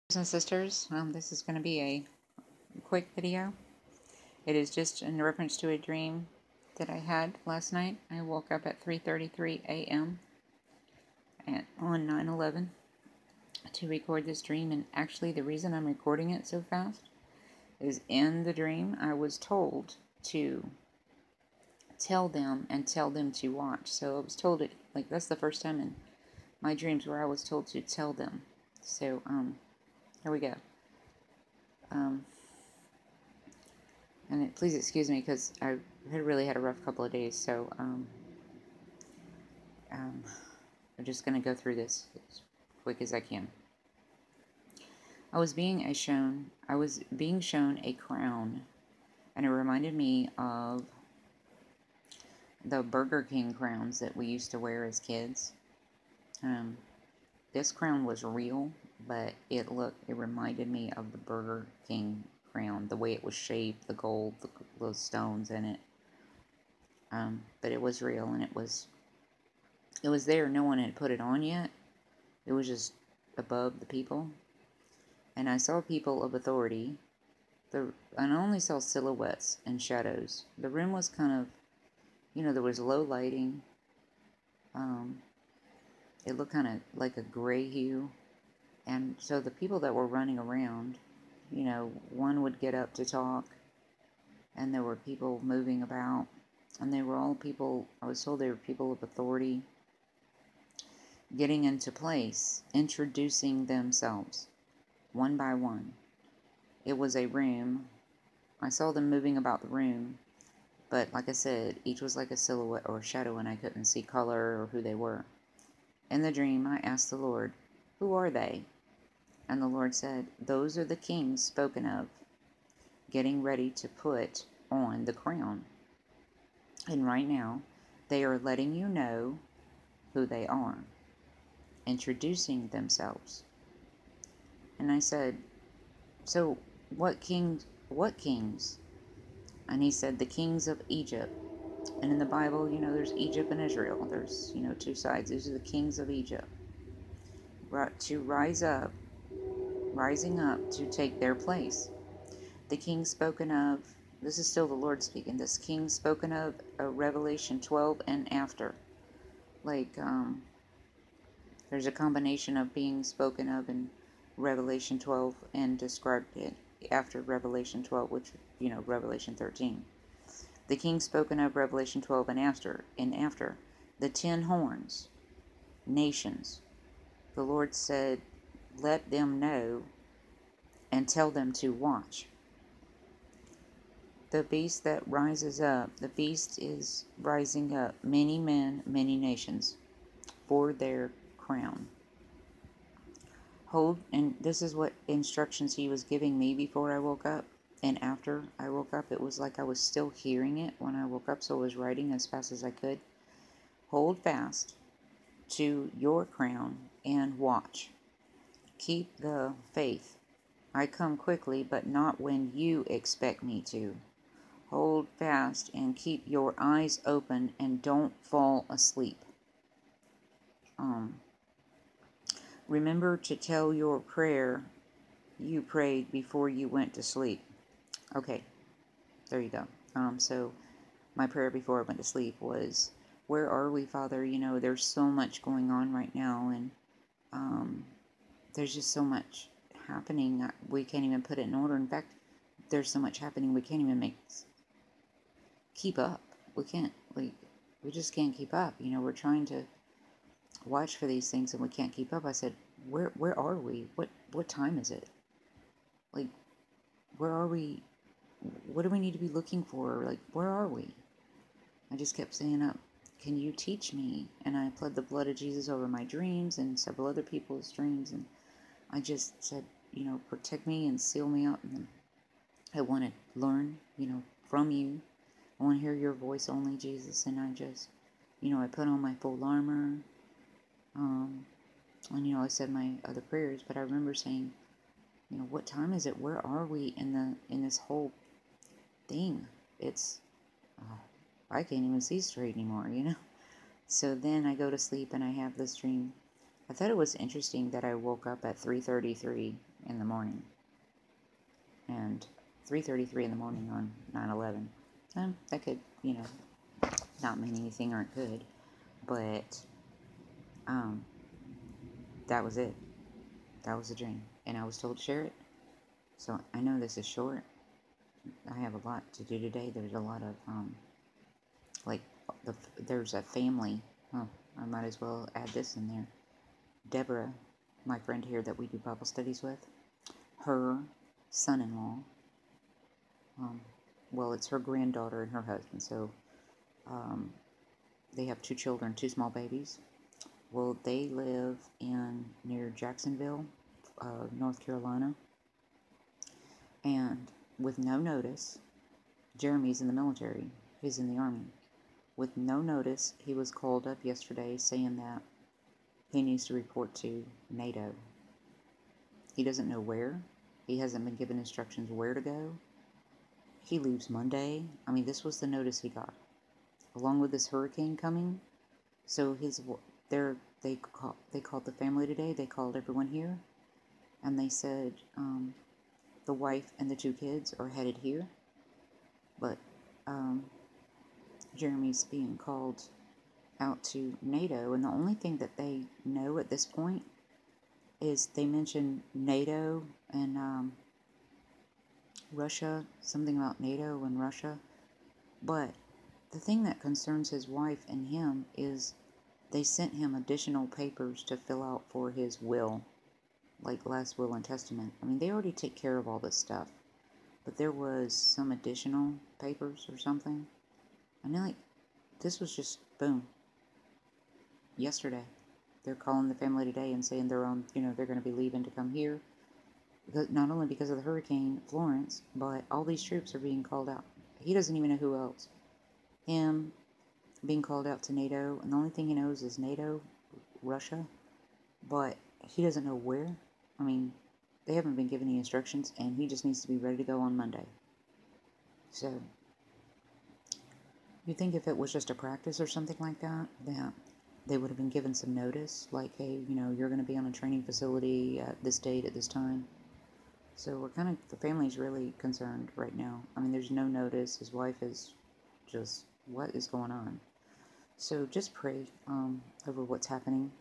And sisters, this is going to be a quick video. It is just in reference to a dream that I had last night. I woke up at 3:33 a.m. On 9/11 to record this dream, and actually the reason I'm recording it so fast is in the dream I was told to tell them to watch. So I was told it, like, that's the first time in my dreams where I was told to tell them. So here we go. And please excuse me because I had really had a rough couple of days, so I'm just going to go through this as quick as I can. I was being shown a crown, and it reminded me of the Burger King crowns that we used to wear as kids. This crown was real, but it reminded me of the Burger King crown, the way it was shaped, the gold, those stones in it. But it was real, and it was there. No one had put it on yet. It was just above the people. And I saw people of authority. I only saw silhouettes and shadows. The room was kind of, there was low lighting. It looked kind of like a gray hue. And so the people that were running around, one would get up to talk, and there were people moving about, and they were all people, I was told they were people of authority, getting into place, introducing themselves, one by one. It was a room. I saw them moving about the room, but like I said, each was like a silhouette or shadow, and I couldn't see color or who they were. In the dream, I asked the Lord, "Who are they?" And the Lord said, "Those are the kings spoken of, getting ready to put on the crown. And right now, they are letting you know who they are, introducing themselves." And I said, "So what kings? What kings?" And he said, "The kings of Egypt." And in the Bible, there's Egypt and Israel. There's, two sides. These are the kings of Egypt. To rising up to take their place. The king spoken of, this is still the Lord speaking, this king spoken of Revelation 12 and after. Like, there's a combination of being spoken of in Revelation 12 and described it after Revelation 12, which, Revelation 13. The king spoken of Revelation 12 and after. The 10 horns, nations. The Lord said, "Let them know and tell them to watch." The beast that rises up, the beast is rising up, many men, many nations, for their crown. Hold, and this is what instructions he was giving me before I woke up. And after I woke up, it was like I was still hearing it when I woke up, so I was writing as fast as I could. Hold fast to your crown and watch. Keep the faith. I come quickly, but not when you expect me to. Hold fast and keep your eyes open and don't fall asleep. Remember to tell your prayer you prayed before you went to sleep. Okay, there you go. So my prayer before I went to sleep was, "Where are we, Father? There's so much going on right now, and there's just so much happening. We can't even put it in order. In fact, there's so much happening we can't even keep up. We just can't keep up. We're trying to watch for these things and we can't keep up." I said, where are we? What time is it? Like, where are we? What do we need to be looking for? Like, where are we? I just kept saying, "Can you teach me?" And I pled the blood of Jesus over my dreams and several other people's dreams, and I just said, protect me and seal me up. And I want to learn, from you. I want to hear your voice only, Jesus. And I just, I put on my full armor. And, I said my other prayers, but I remember saying, what time is it? Where are we in this whole thing? It's, I can't even see straight anymore, So then I go to sleep and I have this dream. I thought it was interesting that I woke up at 3:33 in the morning and 3:33 in the morning on 9/11. That could, not mean anything, or it could, but that was it. That was the dream, and I was told to share it. So I know this is short. I have a lot to do today. There's a lot of there's a family. Oh, I might as well add this in there. Deborah, my friend here that we do Bible studies with, her son-in-law, well, it's her granddaughter and her husband, so they have 2 children, 2 small babies. Well, they live near Jacksonville, North Carolina, and with no notice, Jeremy's in the military, he's in the Army. With no notice, he was called up yesterday saying that he needs to report to NATO. He doesn't know where. He hasn't been given instructions where to go. He leaves Monday. I mean, this was the notice he got, along with this hurricane coming. So they called the family today. They called everyone here, and they said the wife and the 2 kids are headed here, but Jeremy's being called out to NATO, and the only thing that they know at this point is they mentioned NATO and Russia, something about NATO and Russia, but the thing that concerns his wife and him is they sent him additional papers to fill out for his will, like last will and testament. I mean, they already take care of all this stuff, but there was some additional papers or something. And then, this was just, boom, yesterday. They're calling the family today and saying they're they're going to be leaving to come here. Because, not only because of the Hurricane Florence, but all these troops are being called out. He doesn't even know who else. Him being called out to NATO, and the only thing he knows is NATO, Russia, but he doesn't know where. I mean, they haven't been given any instructions, and he just needs to be ready to go on Monday. So, you think if it was just a practice or something like that, that they would have been given some notice, like, hey, you're going to be on a training facility at this date at this time. So the family's really concerned right now. I mean, there's no notice. His wife is just, what is going on? So just pray over what's happening.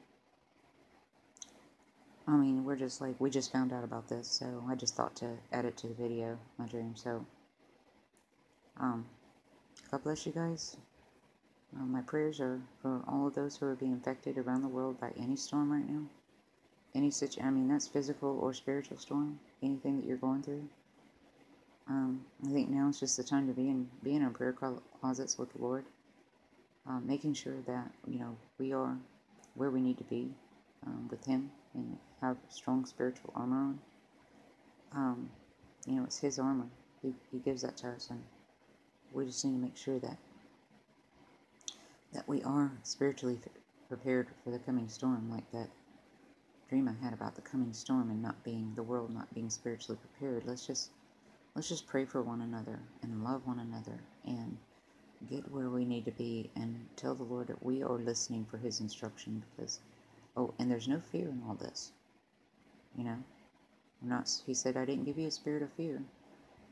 I mean, we just found out about this, so I just thought to add it to the video, my dream. So, God bless you guys. My prayers are for all of those who are being affected around the world by any storm right now. I mean, that's physical or spiritual storm. Anything that you're going through. I think now is just the time to be in our prayer closets with the Lord. Making sure that, we are where we need to be with Him and have strong spiritual armor on. It's His armor. He gives that to us, and we just need to make sure that we are spiritually prepared for the coming storm, like that dream I had about the coming storm and the world not being spiritually prepared. Let's just pray for one another and love one another and get where we need to be and tell the Lord that we are listening for His instruction, because, and there's no fear in all this. He said, I didn't give you a spirit of fear,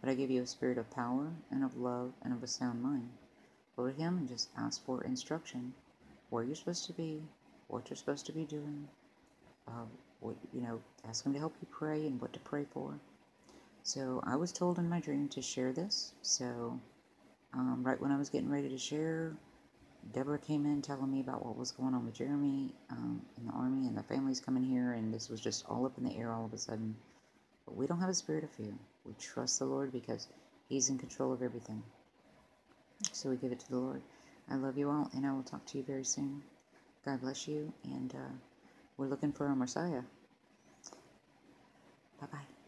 but I give you a spirit of power and of love and of a sound mind. Go to Him and just ask for instruction, where you're supposed to be, what you're supposed to be doing. Ask Him to help you pray and what to pray for. So I was told in my dream to share this. So right when I was getting ready to share, Deborah came in telling me about what was going on with Jeremy in the Army, and the family's coming here, and this was just all up in the air all of a sudden. But we don't have a spirit of fear. We trust the Lord because He's in control of everything. So we give it to the Lord. I love you all, and I will talk to you very soon. God bless you, and we're looking for our Messiah. Bye-bye.